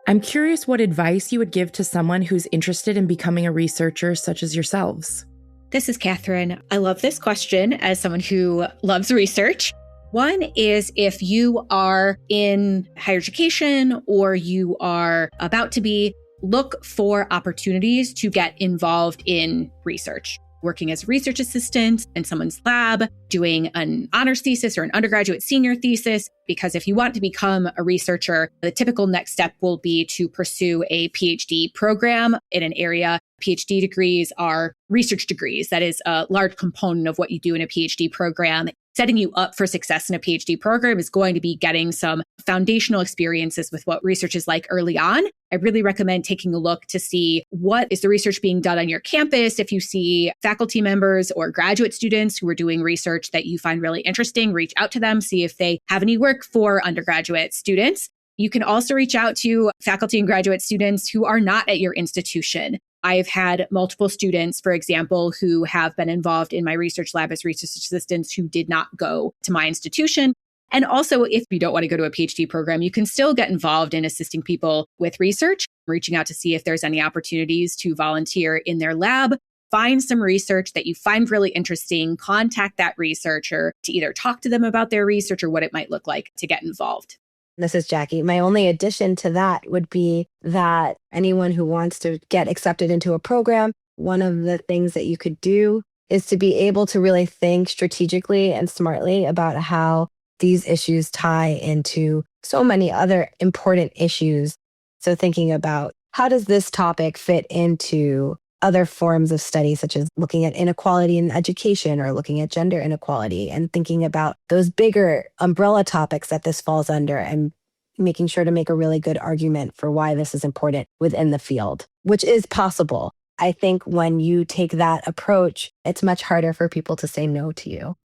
I'm curious what advice you would give to someone who's interested in becoming a researcher such as yourselves. This is Kathryn. I love this question as someone who loves research. One is if you are in higher education or you are about to be, look for opportunities to get involved in research. Working as a research assistant in someone's lab, doing an honors thesis or an undergraduate senior thesis, because if you want to become a researcher, the typical next step will be to pursue a PhD program in an area. PhD degrees are research degrees. That is a large component of what you do in a PhD program. Setting you up for success in a PhD program is going to be getting some foundational experiences with what research is like early on. I really recommend taking a look to see what is the research being done on your campus. If you see faculty members or graduate students who are doing research that you find really interesting, reach out to them, see if they have any work for undergraduate students. You can also reach out to faculty and graduate students who are not at your institution. I've had multiple students, for example, who have been involved in my research lab as research assistants who did not go to my institution. And also, if you don't want to go to a PhD program, you can still get involved in assisting people with research, reaching out to see if there's any opportunities to volunteer in their lab. Find some research that you find really interesting, contact that researcher to either talk to them about their research or what it might look like to get involved. This is Jackie. My only addition to that would be that anyone who wants to get accepted into a program, one of the things that you could do is to be able to really think strategically and smartly about how these issues tie into so many other important issues. So thinking about how does this topic fit into other forms of study, such as looking at inequality in education or looking at gender inequality and thinking about those bigger umbrella topics that this falls under and making sure to make a really good argument for why this is important within the field, which is possible. I think when you take that approach, it's much harder for people to say no to you.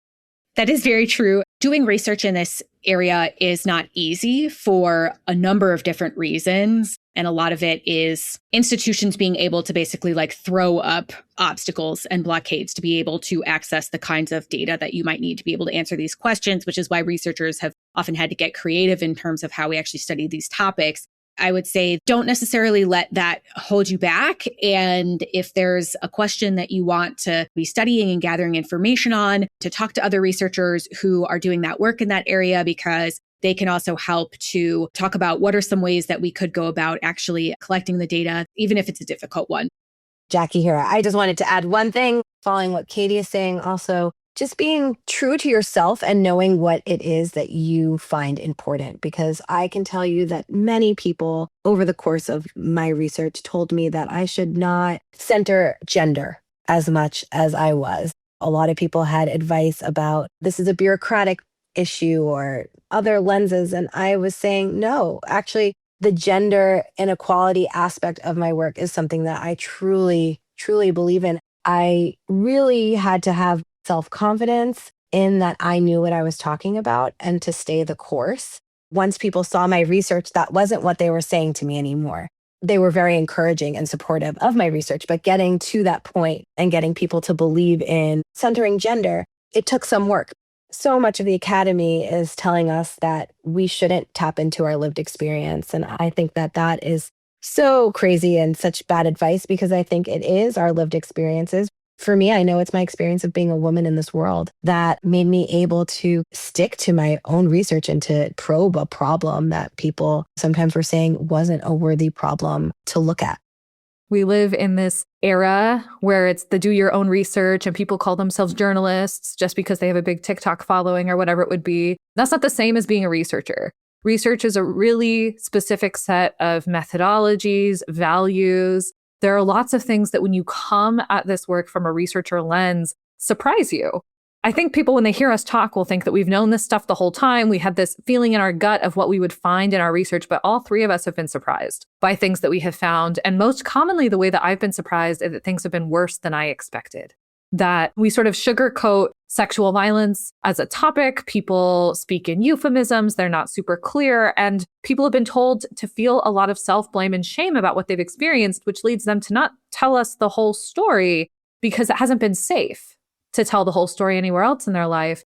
That is very true. Doing research in this area is not easy for a number of different reasons. And a lot of it is institutions being able to basically like throw up obstacles and blockades to be able to access the kinds of data that you might need to be able to answer these questions, which is why researchers have often had to get creative in terms of how we actually study these topics. I would say don't necessarily let that hold you back. And if there's a question that you want to be studying and gathering information on, to talk to other researchers who are doing that work in that area, because they can also help to talk about what are some ways that we could go about actually collecting the data, even if it's a difficult one. Jackie here. I just wanted to add one thing, following what Katie is saying also. Just being true to yourself and knowing what it is that you find important. Because I can tell you that many people over the course of my research told me that I should not center gender as much as I was. A lot of people had advice about this is a bureaucratic issue or other lenses. And I was saying, no, actually, the gender inequality aspect of my work is something that I truly, truly believe in. I really had to have self-confidence in that I knew what I was talking about and to stay the course. Once people saw my research, that wasn't what they were saying to me anymore. They were very encouraging and supportive of my research, but getting to that point and getting people to believe in centering gender, it took some work. So much of the academy is telling us that we shouldn't tap into our lived experience. And I think that that is so crazy and such bad advice because I think it is our lived experiences. For me, I know it's my experience of being a woman in this world that made me able to stick to my own research and to probe a problem that people sometimes were saying wasn't a worthy problem to look at. We live in this era where it's the do your own research and people call themselves journalists just because they have a big TikTok following or whatever it would be. That's not the same as being a researcher. Research is a really specific set of methodologies, values. There are lots of things that when you come at this work from a researcher lens, surprise you. I think people, when they hear us talk, will think that we've known this stuff the whole time. We had this feeling in our gut of what we would find in our research, but all three of us have been surprised by things that we have found. And most commonly, the way that I've been surprised is that things have been worse than I expected. That we sort of sugarcoat sexual violence as a topic. People speak in euphemisms. They're not super clear. And people have been told to feel a lot of self-blame and shame about what they've experienced, which leads them to not tell us the whole story because it hasn't been safe to tell the whole story anywhere else in their life.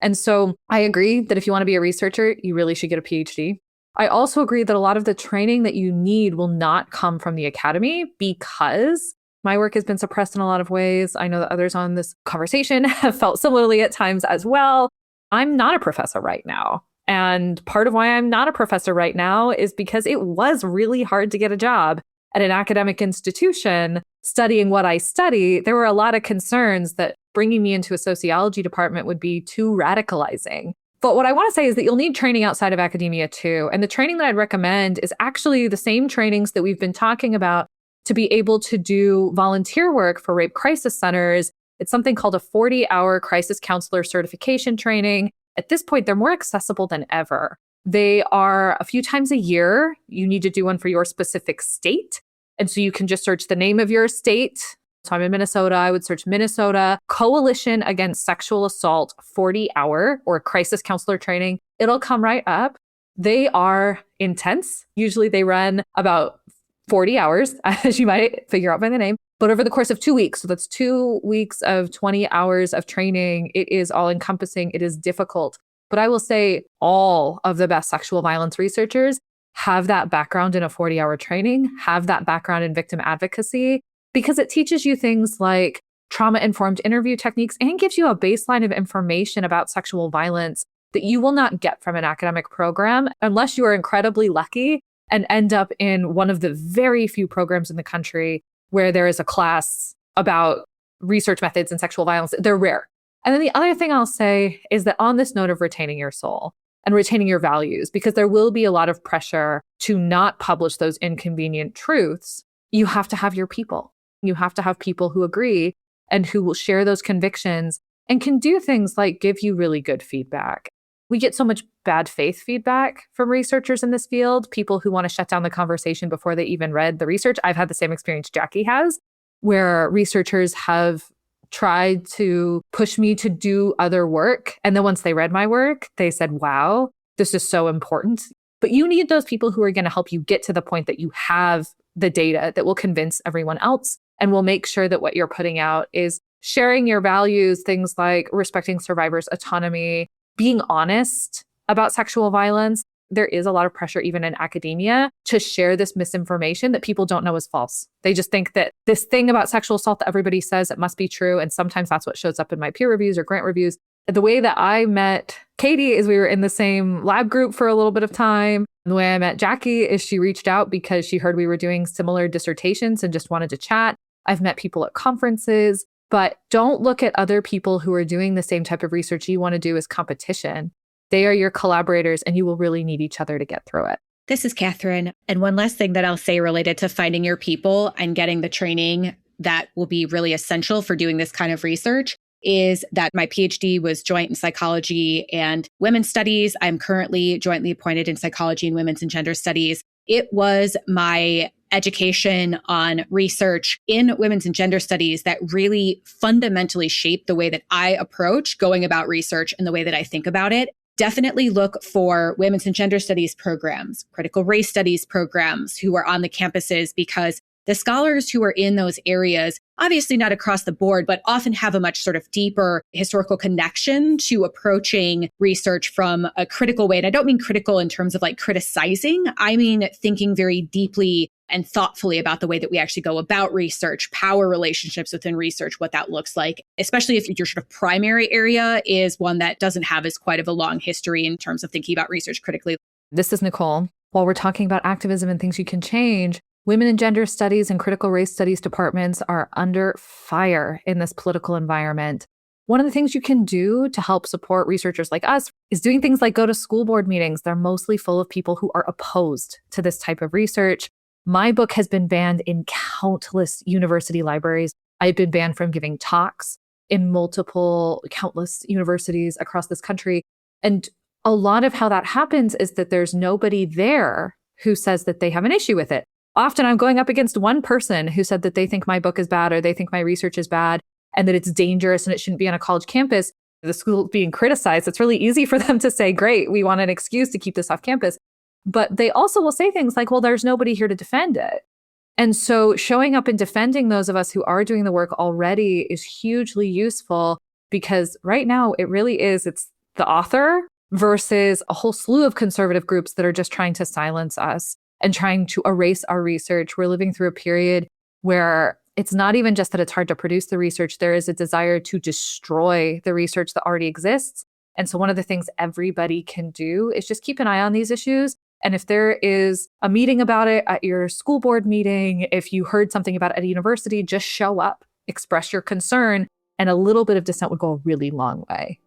And so I agree that if you want to be a researcher, you really should get a PhD. I also agree that a lot of the training that you need will not come from the academy because my work has been suppressed in a lot of ways. I know that others on this conversation have felt similarly at times as well. I'm not a professor right now. And part of why I'm not a professor right now is because it was really hard to get a job at an academic institution studying what I study. There were a lot of concerns that bringing me into a sociology department would be too radicalizing. But what I want to say is that you'll need training outside of academia too. And the training that I'd recommend is actually the same trainings that we've been talking about to be able to do volunteer work for rape crisis centers. It's something called a 40-hour crisis counselor certification training. At this point, they're more accessible than ever. They are a few times a year. You need to do one for your specific state. And so you can just search the name of your state. So I'm in Minnesota. I would search Minnesota Coalition Against Sexual Assault 40-hour or crisis counselor training. It'll come right up. They are intense. Usually they run about 40 hours, as you might figure out by the name, but over the course of 2 weeks. So that's 2 weeks of 20 hours of training. It is all encompassing. It is difficult. But I will say all of the best sexual violence researchers have that background in a 40-hour training, have that background in victim advocacy, because it teaches you things like trauma-informed interview techniques and gives you a baseline of information about sexual violence that you will not get from an academic program unless you are incredibly lucky and end up in one of the very few programs in the country where there is a class about research methods in sexual violence. They're rare. And then the other thing I'll say is that on this note of retaining your soul and retaining your values, because there will be a lot of pressure to not publish those inconvenient truths, you have to have your people. You have to have people who agree and who will share those convictions and can do things like give you really good feedback. We get so much bad faith feedback from researchers in this field, people who want to shut down the conversation before they even read the research. I've had the same experience Jackie has, where researchers have tried to push me to do other work. And then once they read my work, they said, wow, this is so important. But you need those people who are going to help you get to the point that you have the data that will convince everyone else and will make sure that what you're putting out is sharing your values, things like respecting survivors' autonomy, being honest about sexual violence. There is a lot of pressure, even in academia, to share this misinformation that people don't know is false. They just think that this thing about sexual assault that everybody says it must be true. And sometimes that's what shows up in my peer reviews or grant reviews. The way that I met Katie is we were in the same lab group for a little bit of time. The way I met Jackie is she reached out because she heard we were doing similar dissertations and just wanted to chat. I've met people at conferences, but don't look at other people who are doing the same type of research you want to do as competition. They are your collaborators and you will really need each other to get through it. This is Kathryn. And one last thing that I'll say related to finding your people and getting the training that will be really essential for doing this kind of research is that my PhD was joint in psychology and women's studies. I'm currently jointly appointed in psychology and women's and gender studies. It was my education on research in women's and gender studies that really fundamentally shaped the way that I approach going about research and the way that I think about it. Definitely look for women's and gender studies programs, critical race studies programs who are on the campuses, because the scholars who are in those areas, obviously not across the board, but often have a much sort of deeper historical connection to approaching research from a critical way. And I don't mean critical in terms of like criticizing. I mean thinking very deeply and thoughtfully about the way that we actually go about research, power relationships within research, what that looks like, especially if your sort of primary area is one that doesn't have as quite of a long history in terms of thinking about research critically. This is Nicole. While we're talking about activism and things you can change, women and gender studies and critical race studies departments are under fire in this political environment. One of the things you can do to help support researchers like us is doing things like go to school board meetings. They're mostly full of people who are opposed to this type of research. My book has been banned in countless university libraries. I've been banned from giving talks in countless universities across this country. And a lot of how that happens is that there's nobody there who says that they have an issue with it. Often I'm going up against one person who said that they think my book is bad or they think my research is bad and that it's dangerous and it shouldn't be on a college campus. The school being criticized, it's really easy for them to say, great, we want an excuse to keep this off campus. But they also will say things like, well, there's nobody here to defend it. And so showing up and defending those of us who are doing the work already is hugely useful, because right now it really is, it's the author versus a whole slew of conservative groups that are just trying to silence us and trying to erase our research. We're living through a period where it's not even just that it's hard to produce the research, there is a desire to destroy the research that already exists. And so one of the things everybody can do is just keep an eye on these issues. And if there is a meeting about it at your school board meeting, if you heard something about it at a university, just show up, express your concern, and a little bit of dissent would go a really long way.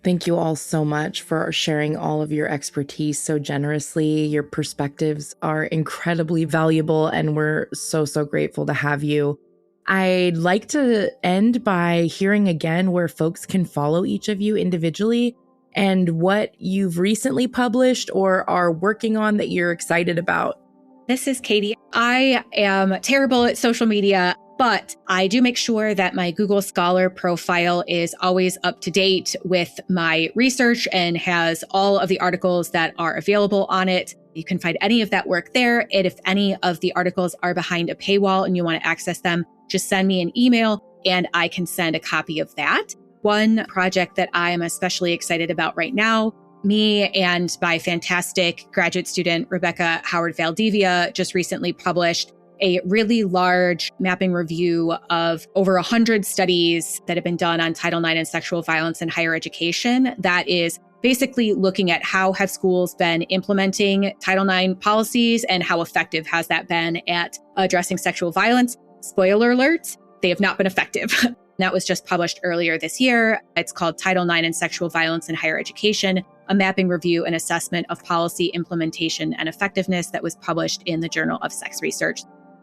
Thank you all so much for sharing all of your expertise so generously. Your perspectives are incredibly valuable, and we're so grateful to have you. I'd like to end by hearing again where folks can follow each of you individually and what you've recently published or are working on that you're excited about. This is Katie. I am terrible at social media, but I do make sure that my Google Scholar profile is always up to date with my research and has all of the articles that are available on it. You can find any of that work there. And if any of the articles are behind a paywall and you want to access them, just send me an email and I can send a copy of that. One project that I am especially excited about right now, me and my fantastic graduate student, Rebecca Howard Valdivia, just recently published a really large mapping review of over 100 studies that have been done on Title IX and sexual violence in higher education. That is basically looking at how have schools been implementing Title IX policies and how effective has that been at addressing sexual violence. Spoiler alert, they have not been effective. That was just published earlier this year. It's called Title IX and Sexual Violence in Higher Education, a mapping review and assessment of policy implementation and effectiveness that was published in the Journal of Sex Research.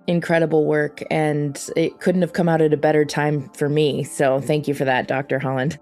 incredible work, and it couldn't have come out at a better time for me. So thank you for that, Dr. Holland.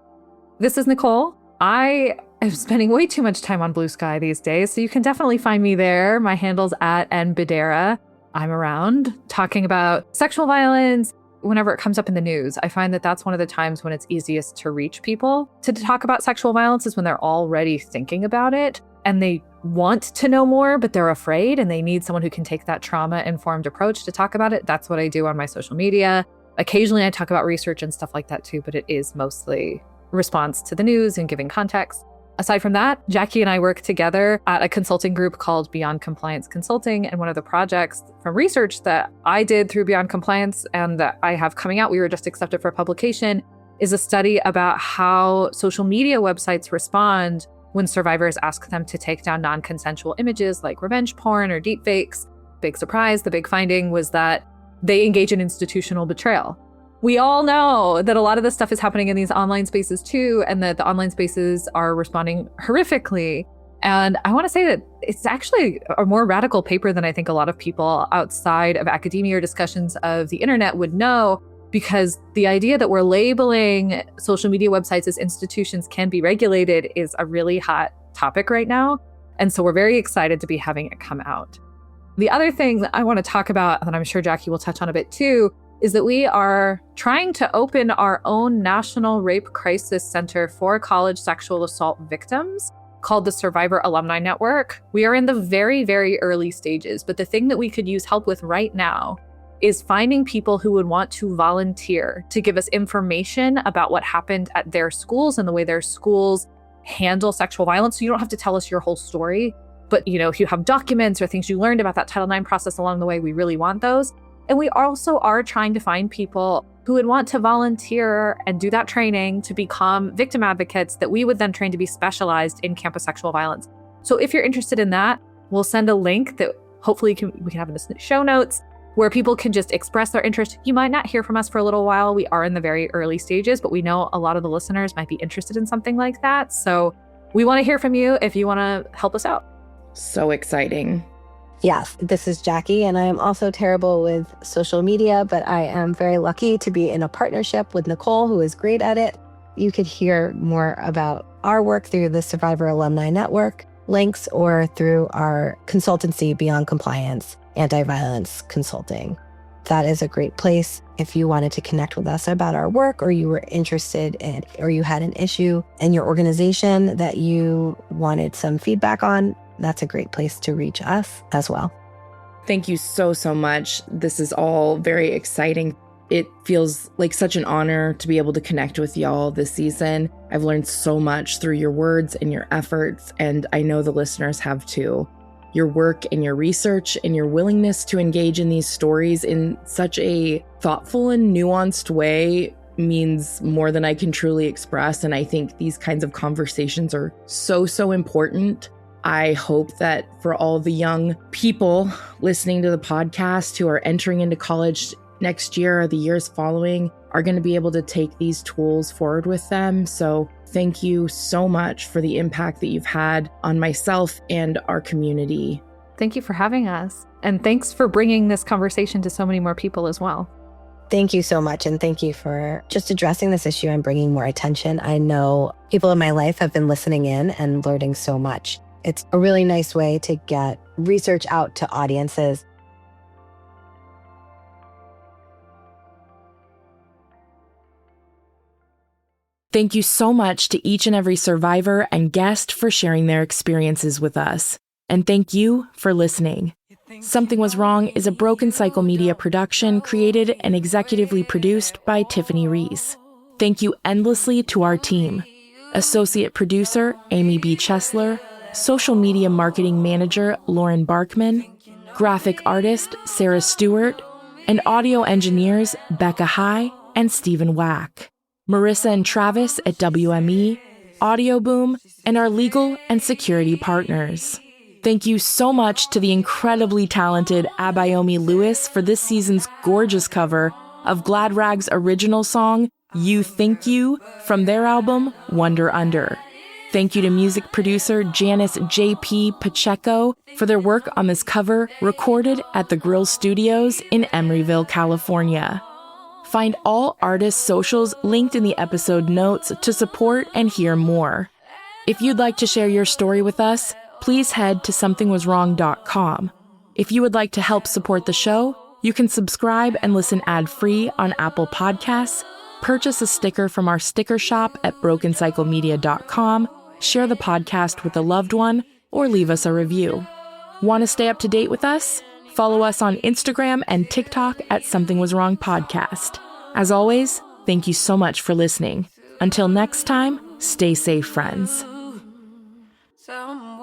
This is Nicole. I am spending way too much time on Blue Sky these days, so you can definitely find me there. My handle's at @Bedera. I'm around talking about sexual violence whenever it comes up in the news. I find that that's one of the times when it's easiest to reach people to talk about sexual violence, is when they're already thinking about it and they want to know more, but they're afraid and they need someone who can take that trauma-informed approach to talk about it. That's what I do on my social media. Occasionally I talk about research and stuff like that too, but it is mostly response to the news and giving context. Aside from that, Jackie and I work together at a consulting group called Beyond Compliance Consulting. And one of the projects from research that I did through Beyond Compliance and that I have coming out, we were just accepted for publication, is a study about how social media websites respond when survivors ask them to take down non-consensual images like revenge porn or deepfakes. Big surprise, the big finding was that they engage in institutional betrayal. We all know that a lot of this stuff is happening in these online spaces too, and that the online spaces are responding horrifically. And I want to say that it's actually a more radical paper than I think a lot of people outside of academia or discussions of the internet would know, because the idea that we're labeling social media websites as institutions can be regulated is a really hot topic right now. And so we're very excited to be having it come out. The other thing that I want to talk about, and I'm sure Jackie will touch on a bit too, is that we are trying to open our own National Rape Crisis Center for college sexual assault victims called the Survivor Alumni Network. We are in the very, very early stages, but the thing that we could use help with right now is finding people who would want to volunteer to give us information about what happened at their schools and the way their schools handle sexual violence. So you don't have to tell us your whole story, but if you have documents or things you learned about that Title IX process along the way, we really want those. And we also are trying to find people who would want to volunteer and do that training to become victim advocates that we would then train to be specialized in campus sexual violence. So if you're interested in that, we'll send a link that hopefully we can have in the show notes where people can just express their interest. You might not hear from us for a little while. We are in the very early stages, but we know a lot of the listeners might be interested in something like that. So we want to hear from you if you want to help us out. So exciting. Yes, this is Jackie, and I am also terrible with social media, but I am very lucky to be in a partnership with Nicole, who is great at it. You could hear more about our work through the Survivor Alumni Network links or through our consultancy, Beyond Compliance, Anti-Violence Consulting. That is a great place if you wanted to connect with us about our work, or you were interested in, or you had an issue in your organization that you wanted some feedback on. That's a great place to reach us as well. Thank you so, so much. This is all very exciting. It feels like such an honor to be able to connect with y'all this season. I've learned so much through your words and your efforts, and I know the listeners have too. Your work and your research and your willingness to engage in these stories in such a thoughtful and nuanced way means more than I can truly express. And I think these kinds of conversations are so, so important. I hope that for all the young people listening to the podcast who are entering into college next year or the years following are going to be able to take these tools forward with them. So thank you so much for the impact that you've had on myself and our community. Thank you for having us. And thanks for bringing this conversation to so many more people as well. Thank you so much. And thank you for just addressing this issue and bringing more attention. I know people in my life have been listening in and learning so much. It's a really nice way to get research out to audiences. Thank you so much to each and every survivor and guest for sharing their experiences with us. And thank you for listening. Something Was Wrong is a Broken Cycle Media production created and executively produced by Tiffany Reese. Thank you endlessly to our team. Associate producer, Amy B. Chesler. Social media marketing manager, Lauren Barkman. Graphic artist, Sarah Stewart. And audio engineers, Becca High and Stephen Wack. Marissa and Travis at WME, Audio Boom, and our legal and security partners. Thank you so much to the incredibly talented Abayomi Lewis for this season's gorgeous cover of Glad Rag's original song, You Think You, from their album, Wonder Under. Thank you to music producer Janice J.P. Pacheco for their work on this cover, recorded at the Grill Studios in Emeryville, California. Find all artists' socials linked in the episode notes to support and hear more. If you'd like to share your story with us, please head to somethingwaswrong.com. If you would like to help support the show, you can subscribe and listen ad-free on Apple Podcasts, purchase a sticker from our sticker shop at brokencyclemedia.com, share the podcast with a loved one, or leave us a review. Want to stay up to date with us? Follow us on Instagram and TikTok at Something Was Wrong Podcast. As always, thank you so much for listening. Until next time, stay safe, friends. Some